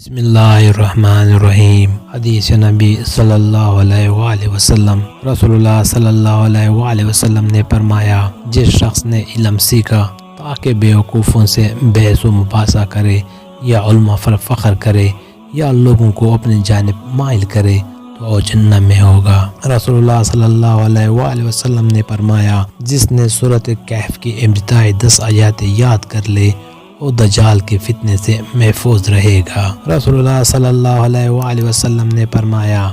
بسم اللہ الرحمن الرحیم۔ حدیث نبی صلی اللہ علیہ وآلہ وسلم، رسول اللہ صلی اللہ علیہ وآلہ وسلم نے فرمایا، جس شخص نے علم سیکھا تاکہ بیوقوفوں سے بحث و مباحثہ کرے یا علماء پر فخر کرے یا لوگوں کو اپنی جانب مائل کرے تو وہ جنت میں ہوگا۔ رسول اللہ صلی اللہ علیہ وآلہ وسلم نے فرمایا، جس نے سورۃ کہف کی ابتدائی 10 آیات یاد کر لے وہ دجال کے فتنے سے محفوظ رہے گا۔ رسول اللہ صلی اللہ علیہ وآلہ وسلم نے فرمایا،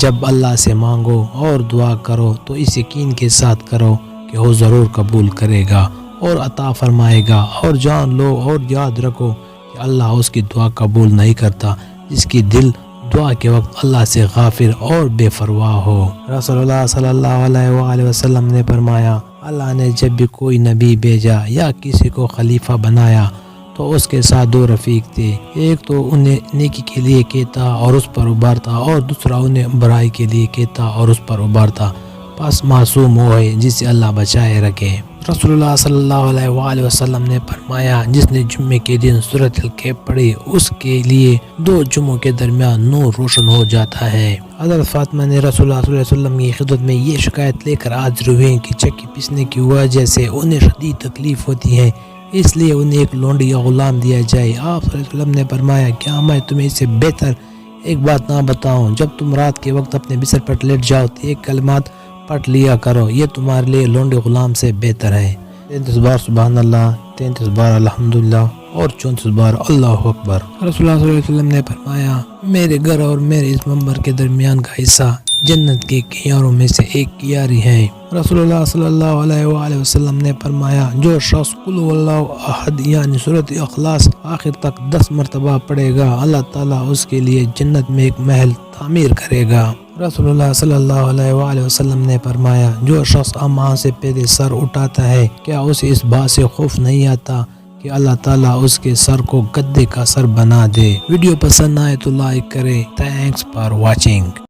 جب اللہ سے مانگو اور دعا کرو تو اس یقین کے ساتھ کرو کہ وہ ضرور قبول کرے گا اور عطا فرمائے گا، اور جان لو اور یاد رکھو کہ اللہ اس کی دعا قبول نہیں کرتا جس کی دل دعا کے وقت اللہ سے غافل اور بے پرواہ ہو۔ رسول اللہ صلی اللہ علیہ وآلہ وسلم نے فرمایا، اللہ نے جب بھی کوئی نبی بھیجا یا کسی کو خلیفہ بنایا تو اس کے ساتھ 2 رفیق تھے، ایک تو انہیں نیکی کے لیے کہتا اور اس پر ابھارتا، اور دوسرا انہیں برائی کے لیے کہتا اور اس پر ابھارتا، پس معصوم وہ ہے جسے اللہ بچائے رکھے۔ رسول اللہ صلی اللہ علیہ وآلہ وسلم نے فرمایا، جس نے جمعے کے دن سورۃ الکہف پڑھی اس کے لیے 2 جمعوں کے درمیان نور روشن ہو جاتا ہے۔ حضرت فاطمہ نے رسول اللہ صلی اللہ علیہ وسلم کی خدمت میں یہ شکایت لے کر حاضر ہوئے کہ چکی پیسنے کی وجہ سے انہیں شدید تکلیف ہوتی ہے، اس لیے انہیں ایک لونڈی یا غلام دیا جائے۔ آپ صلی اللہ علیہ وسلم نے فرمایا، کیا میں تمہیں اس سے بہتر ایک بات نہ بتاؤں؟ جب تم رات کے وقت اپنے بستر پر لیٹ جاؤ تو ایک کلمات پڑھ لیا کرو، یہ تمہارے لیے لونڈی غلام سے بہتر ہے۔ 33 بار سبحان اللہ، 33 بار الحمدللہ اور 34 بار اللہ اکبر۔ رسول اللہ صلی اللہ علیہ وسلم نے فرمایا، میرے گھر اور میرے اس منبر کے درمیان کا حصہ جنت کے کیاروں میں سے ایک کیاری ہے۔ رسول اللہ صلی اللہ علیہ وآلہ وسلم نے فرمایا، جو شخص قل هو اللہ احد یعنی سورۃ اخلاص آخر تک 10 مرتبہ پڑھے گا، اللہ تعالیٰ اس کے لیے جنت میں ایک محل تعمیر کرے گا۔ رسول اللہ صلی اللہ علیہ وآلہ وسلم نے فرمایا، جو شخص اماں سے پہلے سر اٹھاتا ہے کیا اسے اس بات سے خوف نہیں آتا کہ اللہ تعالیٰ اس کے سر کو گدے کا سر بنا دے؟ ویڈیو پسند آئے تو لائک کرے۔ Thanks for watching.